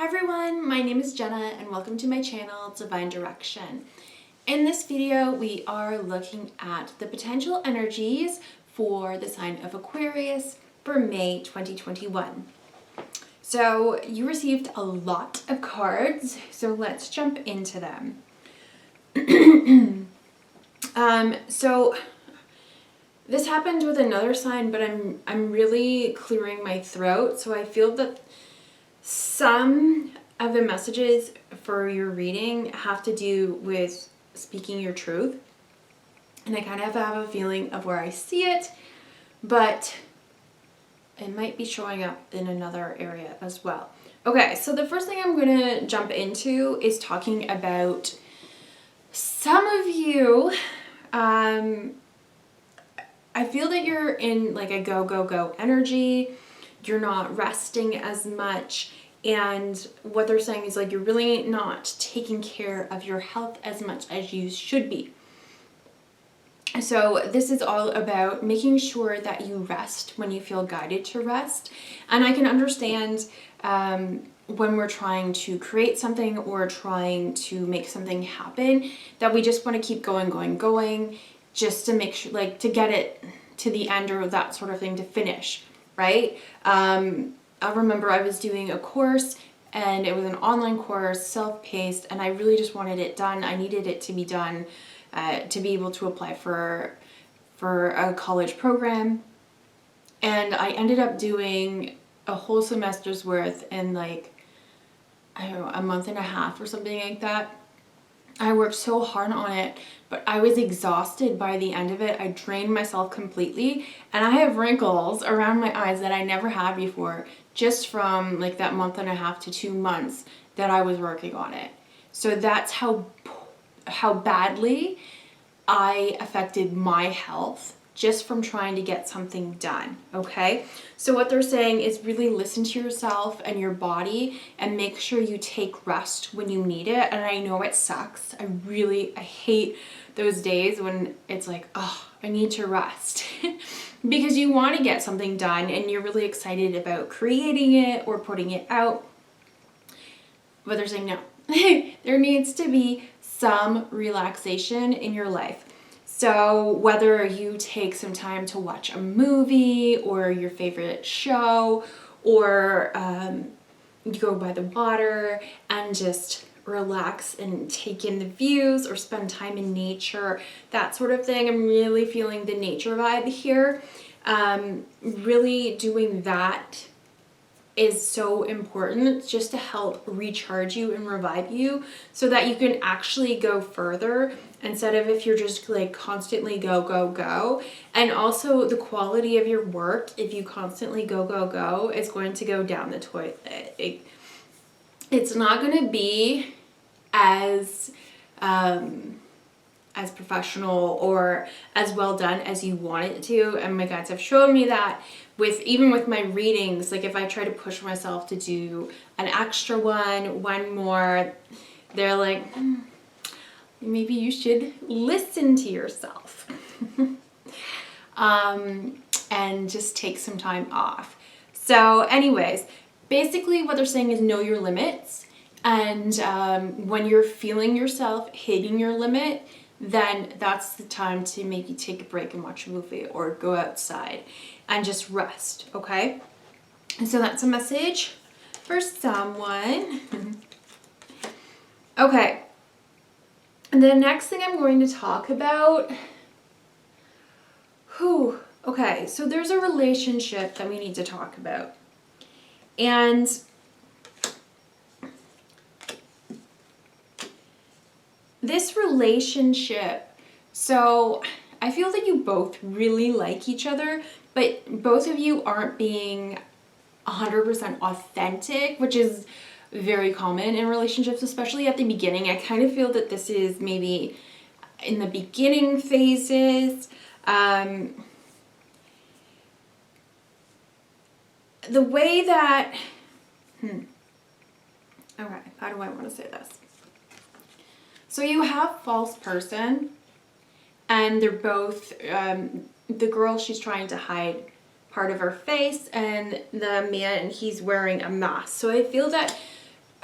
Hi everyone, my name is Jenna and welcome to my channel, Divine Direction. In this video, we are looking at the potential energies for the sign of Aquarius for May 2021. So you received a lot of cards, so let's jump into them. So this happened with another sign, but I'm really clearing my throat, so I feel that some of the messages for your reading have to do with speaking your truth. And I kind of have a feeling of where I see it, but it might be showing up in another area as well. Okay, so the first thing I'm going to jump into is talking about some of you. I feel that you're in like a go, go, go energy. You're not resting as much, and what they're saying is like you're really not taking care of your health as much as you should be. So this is all about making sure that you rest when you feel guided to rest. And I can understand when we're trying to create something or trying to make something happen that we just want to keep going just to make sure, like, to get it to the end or that sort of thing, to finish. Right? I remember I was doing a course and it was an online course, self-paced, and I really just wanted it done. I needed it to be done to be able to apply for a college program. And I ended up doing a whole semester's worth in like, I don't know, a month and a half or something like that. I worked so hard on it, but I was exhausted by the end of it. I drained myself completely, and I have wrinkles around my eyes that I never had before, just from like that month and a half to 2 months that I was working on it. So that's how badly I affected my health just from trying to get something done, okay? So what they're saying is really listen to yourself and your body and make sure you take rest when you need it. And I know it sucks. I hate those days when it's like, oh, I need to rest. Because you want to get something done and you're really excited about creating it or putting it out. But they're saying no. There needs to be some relaxation in your life. So whether you take some time to watch a movie or your favorite show, or you go by the water and just relax and take in the views, or spend time in nature, that sort of thing. I'm really feeling the nature vibe here. Really doing that is so important, just to help recharge you and revive you so that you can actually go further instead of if you're just like constantly go, go, go. And also the quality of your work, if you constantly go, go, go, is going to go down the toilet. It's not going to be as professional or as well done as you want it to. And my guides have shown me that even with my readings, like if I try to push myself to do an extra one more, they're like, maybe you should listen to yourself and just take some time off. So anyways, basically what they're saying is know your limits. And when you're feeling yourself hitting your limit, then that's the time to maybe take a break and watch a movie or go outside and just rest, okay? And so that's a message for someone. Okay, the next thing I'm going to talk about, okay, so there's a relationship that we need to talk about. And this relationship, so I feel that you both really like each other, but both of you aren't being 100% authentic, which is very common in relationships, especially at the beginning. I kind of feel that this is maybe in the beginning phases. The way that, okay, how do I want to say this? So you have false person, and they're both, the girl, she's trying to hide part of her face, and the man, he's wearing a mask. So I feel that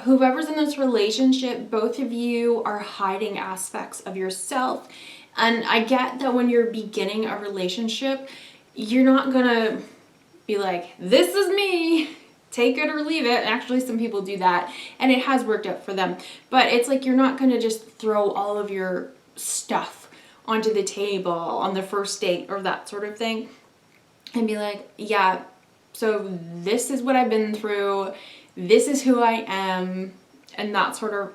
whoever's in this relationship, both of you are hiding aspects of yourself. And I get that when you're beginning a relationship, you're not gonna be like, this is me, take it or leave it. Actually, some people do that, and it has worked out for them. But it's like you're not gonna just throw all of your stuff onto the table on the first date or that sort of thing and be like, yeah, so this is what I've been through, this is who I am, and that sort of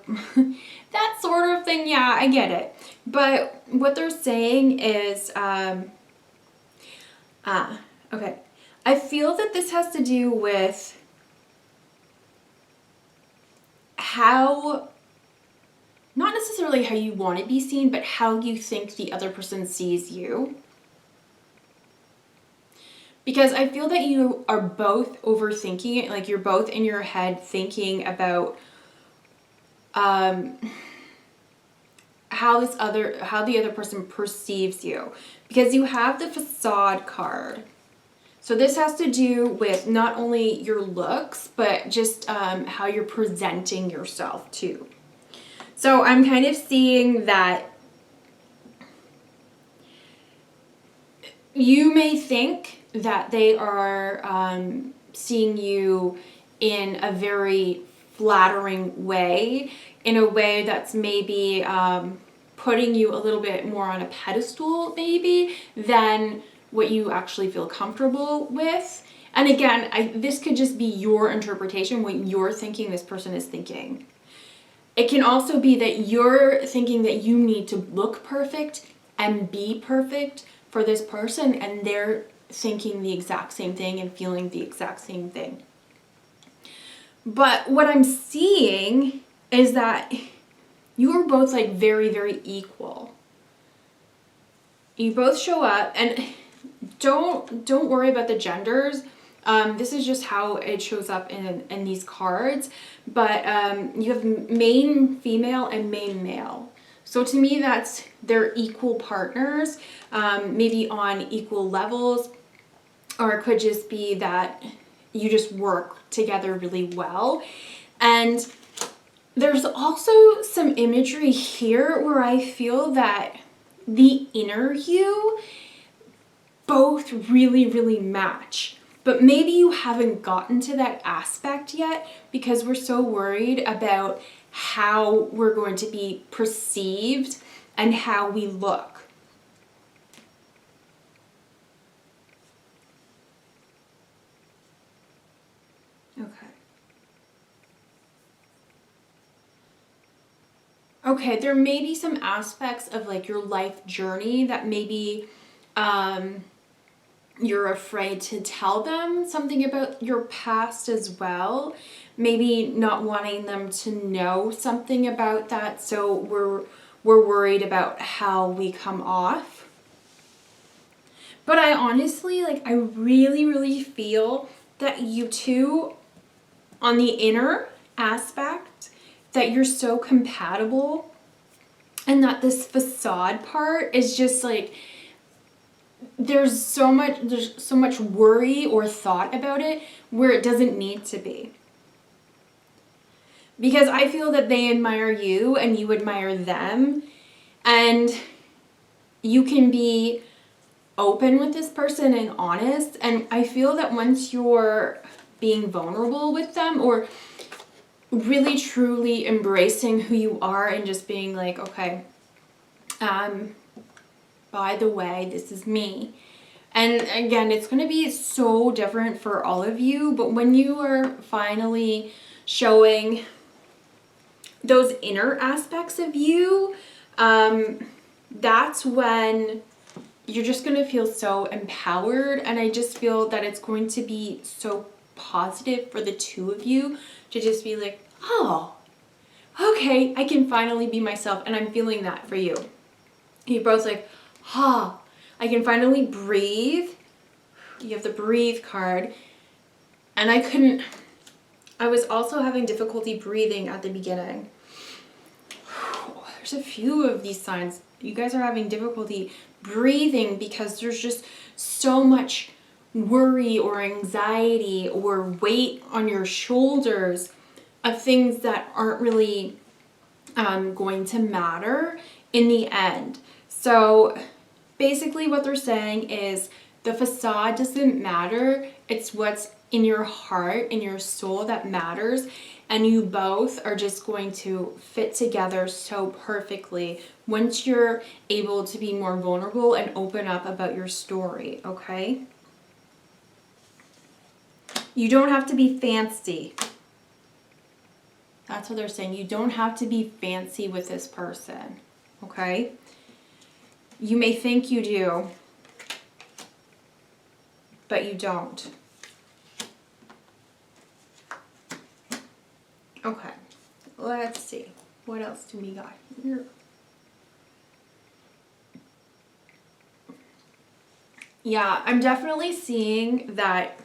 that sort of thing. Yeah, I get it. But what they're saying is okay, I feel that this has to do with how, not necessarily how you want to be seen, but how you think the other person sees you. Because I feel that you are both overthinking it, like you're both in your head thinking about how the other person perceives you. Because you have the facade card. So this has to do with not only your looks, but just how you're presenting yourself too. So I'm kind of seeing that you may think that they are seeing you in a very flattering way, in a way that's maybe putting you a little bit more on a pedestal maybe than what you actually feel comfortable with. And again, this could just be your interpretation, what you're thinking this person is thinking. It can also be that you're thinking that you need to look perfect and be perfect for this person, and they're thinking the exact same thing and feeling the exact same thing. But what I'm seeing is that you are both like very, very equal. You both show up, and don't worry about the genders. This is just how it shows up in these cards. But you have main female and main male. So to me, they're equal partners, maybe on equal levels, or it could just be that you just work together really well. And there's also some imagery here where I feel that the inner you both really, really match. But maybe you haven't gotten to that aspect yet because we're so worried about how we're going to be perceived and how we look. Okay, there may be some aspects of like your life journey that maybe you're afraid to tell them something about your past as well. Maybe not wanting them to know something about that, so we're worried about how we come off. But I honestly, I really, really feel that you two, on the inner aspect, that you're so compatible, and that this facade part is just like, there's so much worry or thought about it where it doesn't need to be. Because I feel that they admire you and you admire them, and you can be open with this person and honest. And I feel that once you're being vulnerable with them, or really truly embracing who you are and just being like, okay, by the way, this is me. And again, it's going to be so different for all of you, but when you are finally showing those inner aspects of you, that's when you're just going to feel so empowered. And I just feel that it's going to be so positive for the two of you to just be like, oh, okay, I can finally be myself. And I'm feeling that for you. You're both like, I can finally breathe. You have the breathe card. And I was also having difficulty breathing at the beginning. There's a few of these signs. You guys are having difficulty breathing because there's just so much worry or anxiety or weight on your shoulders. of things that aren't really going to matter in the end. So basically what they're saying is the facade doesn't matter. It's what's in your heart, in your soul that matters. And you both are just going to fit together so perfectly once you're able to be more vulnerable and open up about your story, okay? You don't have to be fancy. That's what they're saying. You don't have to be fancy with this person, okay? You may think you do, but you don't. Okay, let's see. What else do we got here? Yeah, I'm definitely seeing that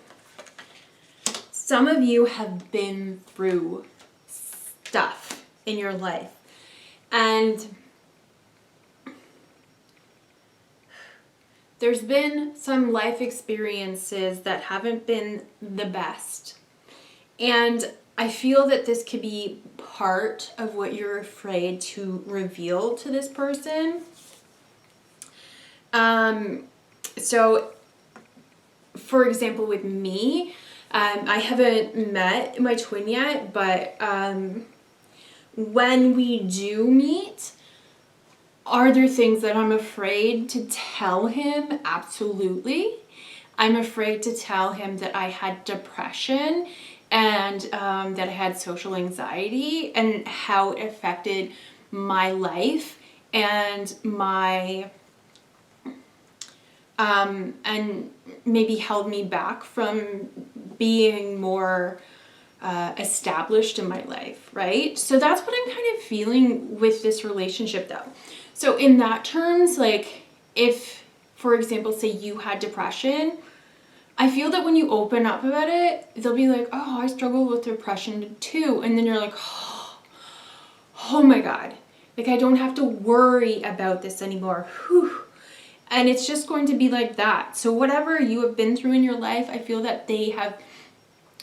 some of you have been through stuff in your life. And there's been some life experiences that haven't been the best. And I feel that this could be part of what you're afraid to reveal to this person. So, for example, with me, I haven't met my twin yet, but when we do meet, are there things that I'm afraid to tell him? Absolutely. I'm afraid to tell him that I had depression and that I had social anxiety and how it affected my life and my and maybe held me back from being more established in my life, right? So that's what I'm kind of feeling with this relationship though. So in that terms, like if, for example, say you had depression, I feel that when you open up about it, they'll be like, oh, I struggle with depression too. And then you're like, oh my God, like I don't have to worry about this anymore. Whew. And it's just going to be like that. So whatever you have been through in your life, I feel that they have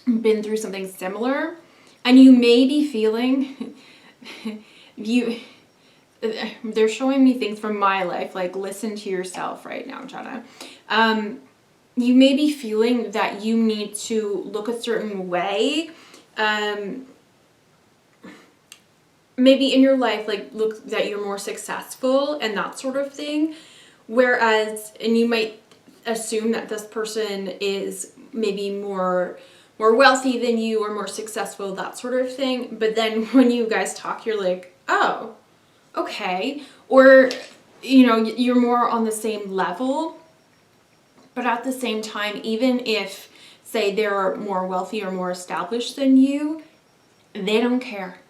been through something similar. And you may be feeling, they're showing me things from my life, like listen to yourself right now, Jenna. You may be feeling that you need to look a certain way, maybe in your life, like look that you're more successful and that sort of thing. Whereas, and you might assume that this person is maybe more wealthy than you or more successful, that sort of thing. But then when you guys talk, you're like, oh, okay. Or, you know, you're more on the same level. But at the same time, even if, say, they're more wealthy or more established than you, they don't care.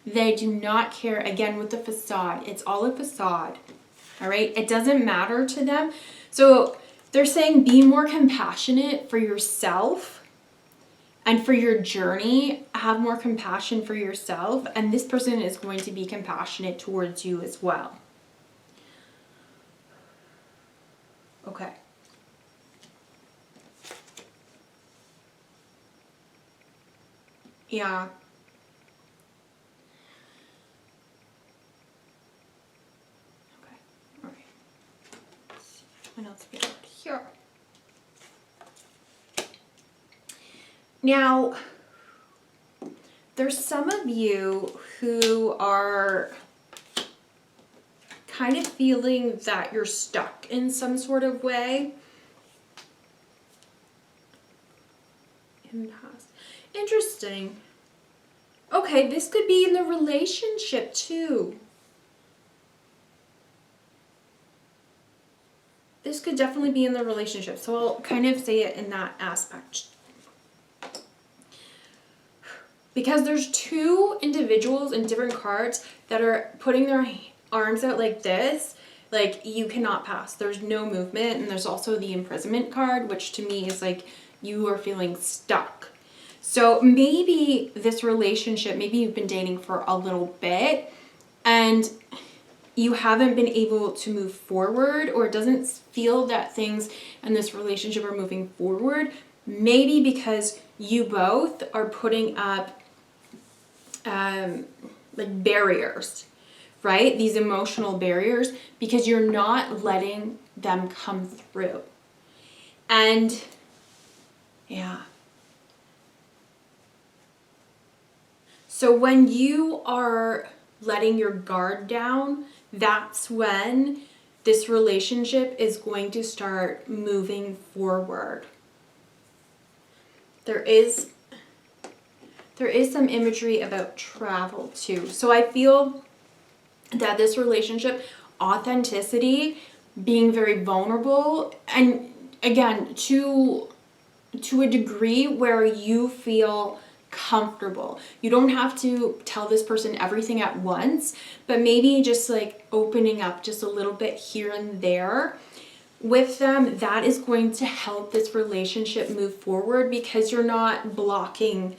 They do not care. Again, with the facade, it's all a facade. All right? It doesn't matter to them. So they're saying be more compassionate for yourself and for your journey. Have more compassion for yourself. And this person is going to be compassionate towards you as well. Okay. Yeah. Okay. All right. Let's see what else we got here. Now, there's some of you who are kind of feeling that you're stuck in some sort of way. Impasse. Interesting. Okay, this could be in the relationship too. This could definitely be in the relationship. So I'll kind of say it in that aspect. Because there's two individuals in different cards that are putting their arms out like this. Like you cannot pass. There's no movement. And there's also the imprisonment card, which to me is like you are feeling stuck. So maybe this relationship, maybe you've been dating for a little bit and you haven't been able to move forward, or it doesn't feel that things in this relationship are moving forward. Maybe because you both are putting up like barriers, right? These emotional barriers, because you're not letting them come through. And yeah. So when you are letting your guard down, that's when this relationship is going to start moving forward. There is some imagery about travel too. So I feel that this relationship, authenticity, being very vulnerable, and again, to a degree where you feel comfortable. You don't have to tell this person everything at once, but maybe just like opening up just a little bit here and there with them, that is going to help this relationship move forward, because you're not blocking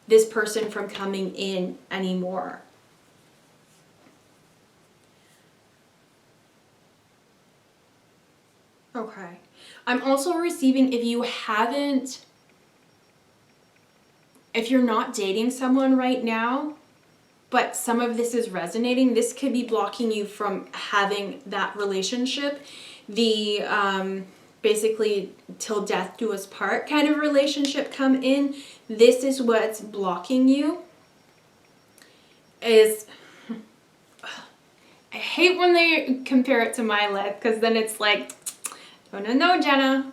this person from coming in anymore. Okay. I'm also receiving, if you're not dating someone right now, but some of this is resonating, this could be blocking you from having that relationship. The basically till death do us part kind of relationship come in. This is what's blocking you. I hate when they compare it to my life, because then it's like, no, Jenna.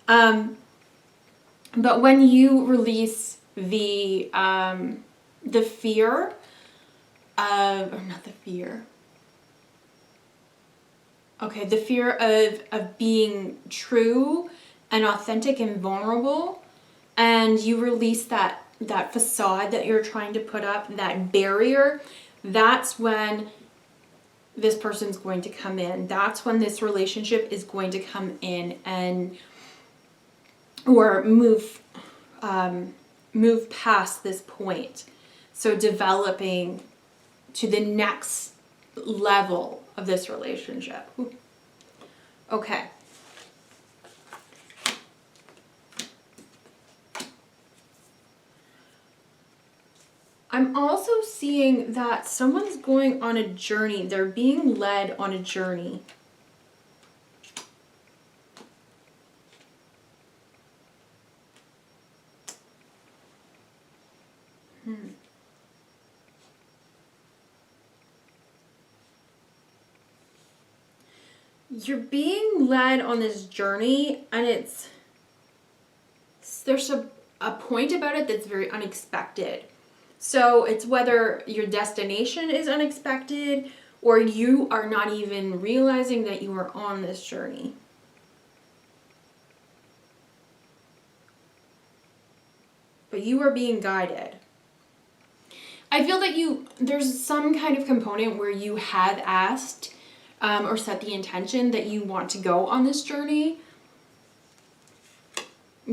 But when you release the fear of, or not the fear. Okay, the fear of being true and authentic and vulnerable, and you release that facade that you're trying to put up, that barrier, that's when this person's going to come in. That's when this relationship is going to come in and or move past this point. So developing to the next level of this relationship. Okay. I'm also seeing that someone's going on a journey. They're being led on a journey. You're being led on this journey, and there's a point about it that's very unexpected. So it's whether your destination is unexpected or you are not even realizing that you are on this journey. But you are being guided. I feel that there's some kind of component where you have asked or set the intention that you want to go on this journey.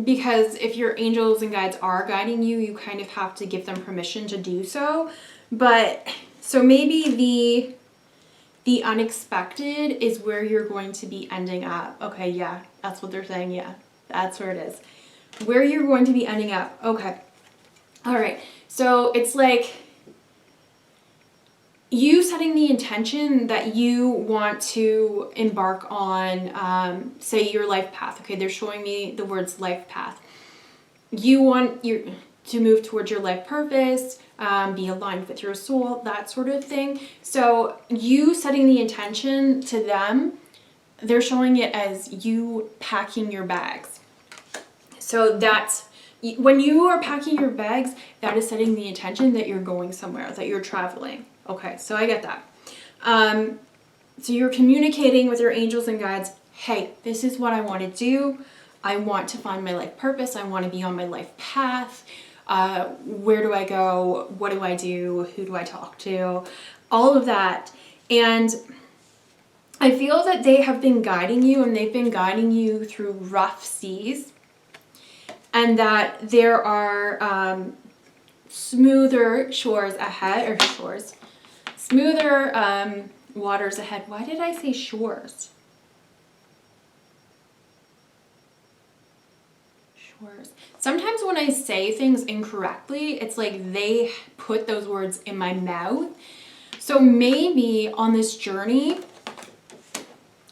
Because if your angels and guides are guiding you, you kind of have to give them permission to do so. But so maybe the unexpected is where you're going to be ending up. Okay, yeah, that's what they're saying. Yeah, that's where it is. Where you're going to be ending up. Okay. All right. So it's like you setting the intention that you want to embark on, say, your life path. Okay, they're showing me the words life path. You want to move towards your life purpose, be aligned with your soul, that sort of thing. So you setting the intention to them, they're showing it as you packing your bags. So that's, when you are packing your bags, that is setting the intention that you're going somewhere, that you're traveling. Okay, so I get that. So you're communicating with your angels and guides, hey, this is what I want to do. I want to find my life purpose. I want to be on my life path. Where do I go? What do I do? Who do I talk to? All of that. And I feel that they have been guiding you, and they've been guiding you through rough seas, and that there are smoother shores ahead, or smoother waters ahead. Why did I say shores? Shores. Sometimes when I say things incorrectly, it's like they put those words in my mouth. So maybe on this journey,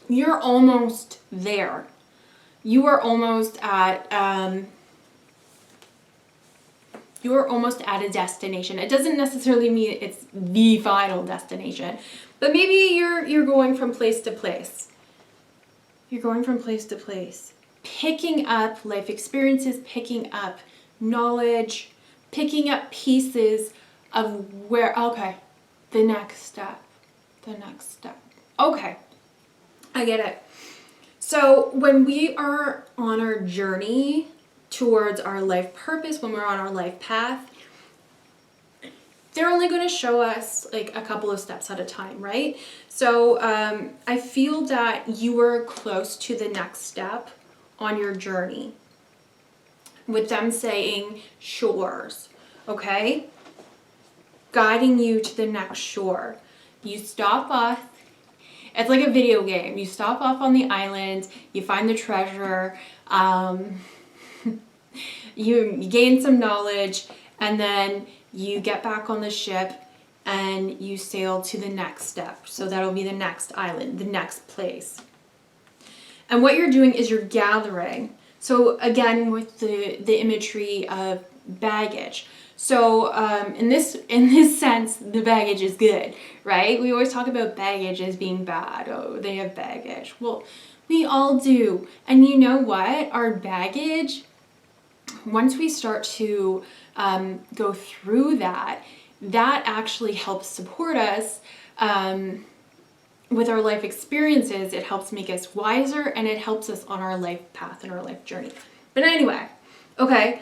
you're almost there. You are almost at a destination. It doesn't necessarily mean it's the final destination, but maybe you're going from place to place. You're going from place to place, picking up life experiences, picking up knowledge, picking up pieces of where, okay, the next step. Okay, I get it. So when we are on our journey towards our life purpose, when we're on our life path, they're only going to show us like a couple of steps at a time, right? So I feel that you are close to the next step on your journey with them saying shores, okay? Guiding you to the next shore. You stop off. It's like a video game. You stop off on the island, you find the treasure, you gain some knowledge, and then you get back on the ship and you sail to the next step. So that'll be the next island, the next place. And what you're doing is you're gathering. So again, with the imagery of baggage. So in this sense, the baggage is good, right? We always talk about baggage as being bad. Oh, they have baggage. Well, we all do. And you know what? Our baggage, once we start to go through that actually helps support us with our life experiences. It helps make us wiser, and it helps us on our life path and our life journey. But anyway, okay.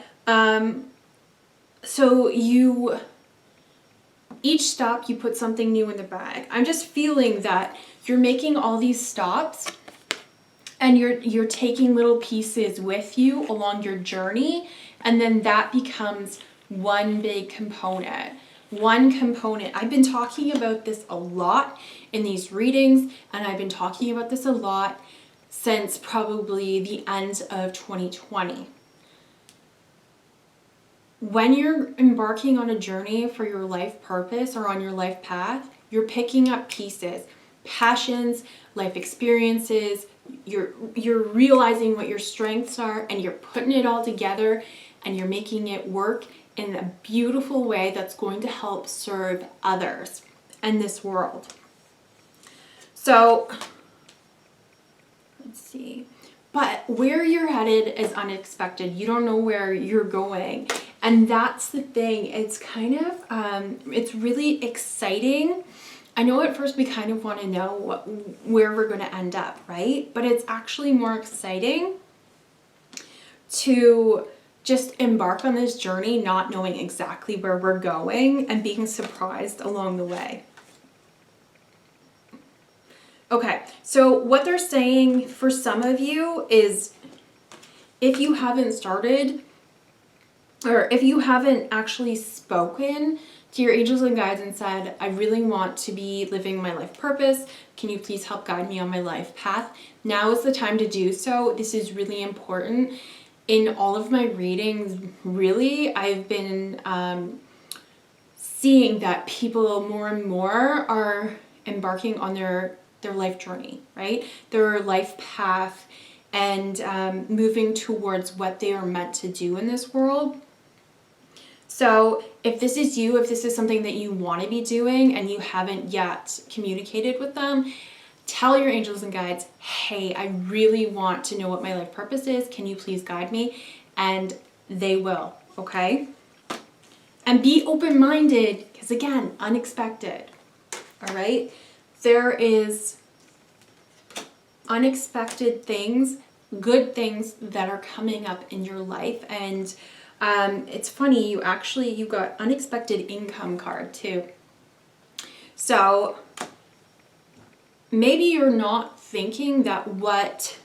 So each stop you put something new in the bag. I'm just feeling that you're making all these stops and you're taking little pieces with you along your journey, and then that becomes one big component. I've been talking about this a lot in these readings, and I've been talking about this a lot since probably the end of 2020. When you're embarking on a journey for your life purpose or on your life path, you're picking up pieces, passions, life experiences, you're realizing what your strengths are, and you're putting it all together, and you're making it work in a beautiful way that's going to help serve others in this world. So, let's see. But where you're headed is unexpected. You don't know where you're going. And that's the thing. It's kind of, it's really exciting. I know at first we kind of want to know where we're going to end up, right? But it's actually more exciting to just embark on this journey not knowing exactly where we're going and being surprised along the way. Okay, so what they're saying for some of you is if you haven't started, or if you haven't actually spoken to your angels and guides and said, I really want to be living my life purpose, can you please help guide me on my life path? Now is the time to do so. This is really important. In all of my readings, really, I've been seeing that people more and more are embarking on their life journey, right? Their life path, and moving towards what they are meant to do in this world. So if this is you, if this is something that you want to be doing and you haven't yet communicated with them, tell your angels and guides, hey, I really want to know what my life purpose is. Can you please guide me? And they will, okay? And be open-minded, because again, unexpected, all right? There is unexpected things, good things that are coming up in your life. And it's funny, you got unexpected income card too. So maybe you're not thinking that what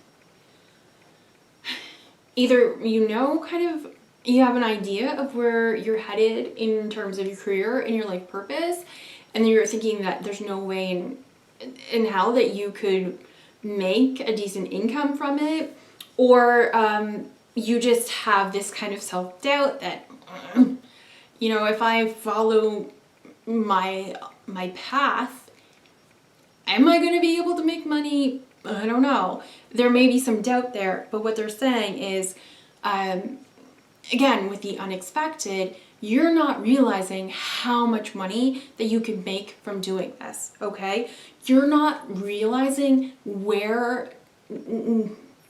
either kind of you have an idea of where you're headed in terms of your career and your life purpose, and then you're thinking that there's no way in hell that you could make a decent income from it, or you just have this kind of self-doubt that, you know, if I follow my path, am I going to be able to make money? I don't know. There may be some doubt there, but what they're saying is, again, with the unexpected, you're not realizing how much money that you can make from doing this, okay? You're not realizing where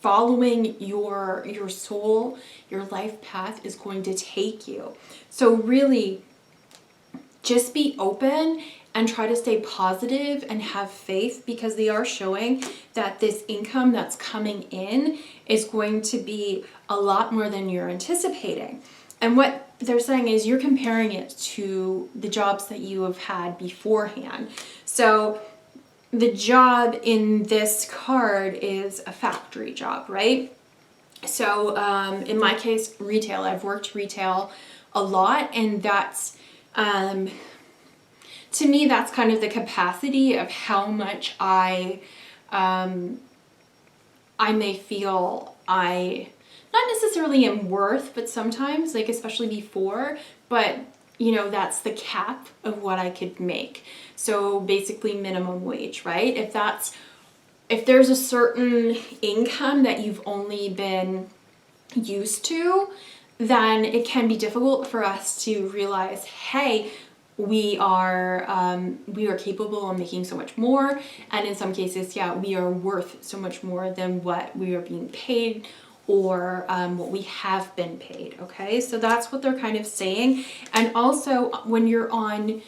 following your soul, your life path is going to take you. So really, just be open and try to stay positive and have faith, because they are showing that this income that's coming in is going to be a lot more than you're anticipating. And what they're saying is you're comparing it to the jobs that you have had beforehand. So the job in this card is a factory job, right? So in my case, retail. I've worked retail a lot, and that's to me, that's kind of the capacity of how much I may feel I not necessarily am worth, but sometimes, like especially before, but you know, that's the cap of what I could make. So basically minimum wage, right? If there's a certain income that you've only been used to, then it can be difficult for us to realize, hey, we are capable of making so much more, and in some cases, yeah, we are worth so much more than what we are being paid or what we have been paid, okay? So that's what they're kind of saying. And also, when you're on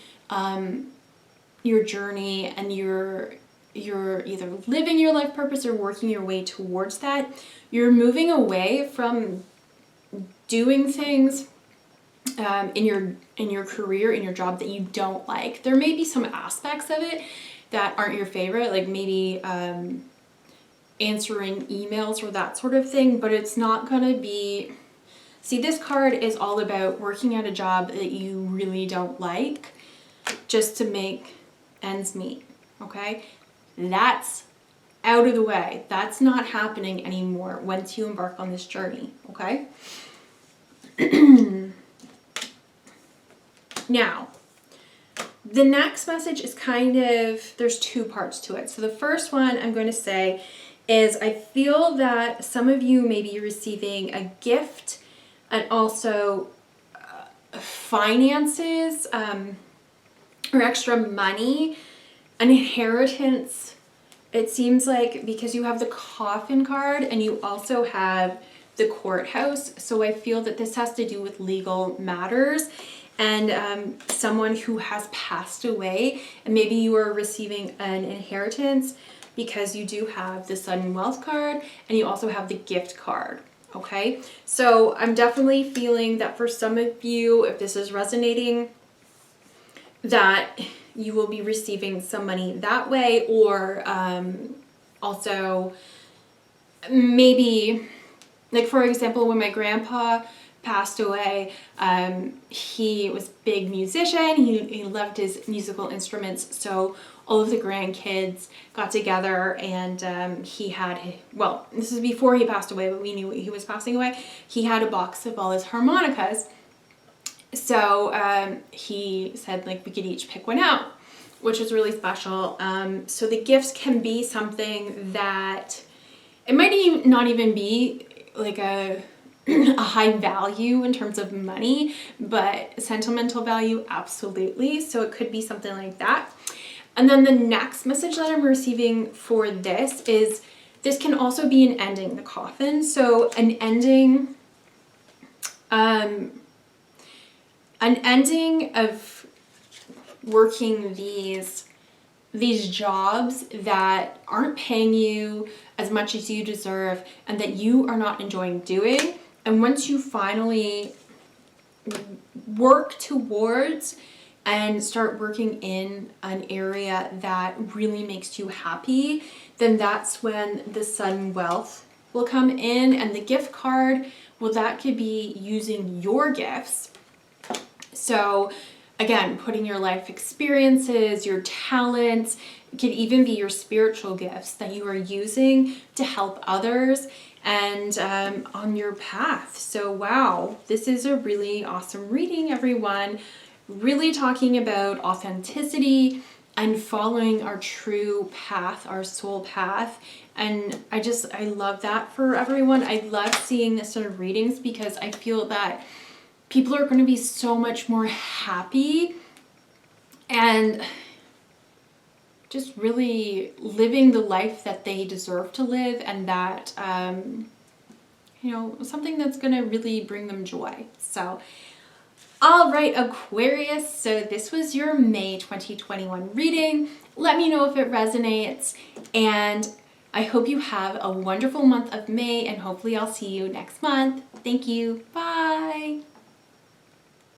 your journey and you're either living your life purpose or working your way towards that, you're moving away from doing things in your career, in your job that you don't like. There may be some aspects of it that aren't your favorite, like maybe answering emails or that sort of thing, but it's not gonna be... See, this card is all about working at a job that you really don't like just to make ends meet, okay? That's out of the way. That's not happening anymore once you embark on this journey, okay? Now, the next message is kind of, there's two parts to it. So the first one I'm going to say is, I feel that some of you may be receiving a gift and also finances or extra money, an inheritance. It seems like because you have the coffin card and you also have the courthouse. So I feel that this has to do with legal matters and someone who has passed away, and maybe you are receiving an inheritance because you do have the sudden wealth card and you also have the gift card. Okay, so I'm definitely feeling that for some of you, if this is resonating, that you will be receiving some money that way, or also maybe, like for example, when my grandpa passed away, he was a big musician, he loved his musical instruments, so all of the grandkids got together and he had, well, this is before he passed away, but we knew he was passing away, he had a box of all his harmonicas. So he said like we could each pick one out, which is really special. So the gifts can be something that, it might not even be like a high value in terms of money, but sentimental value, absolutely. So it could be something like that. And then the next message that I'm receiving for this is, this can also be an ending, the coffin. So an ending of working these jobs that aren't paying you as much as you deserve and that you are not enjoying doing. And once you finally work towards and start working in an area that really makes you happy, then that's when the sudden wealth will come in. And the gift card, well, that could be using your gifts. So again, putting your life experiences, your talents, it could even be your spiritual gifts that you are using to help others and on your path. So wow, this is a really awesome reading, everyone. Really talking about authenticity and following our true path, our soul path. And I love that for everyone. I love seeing this sort of readings because I feel that people are going to be so much more happy and just really living the life that they deserve to live, and that, something that's going to really bring them joy. So, all right, Aquarius, so this was your May 2021 reading. Let me know if it resonates, and I hope you have a wonderful month of May, and hopefully I'll see you next month. Thank you. Bye.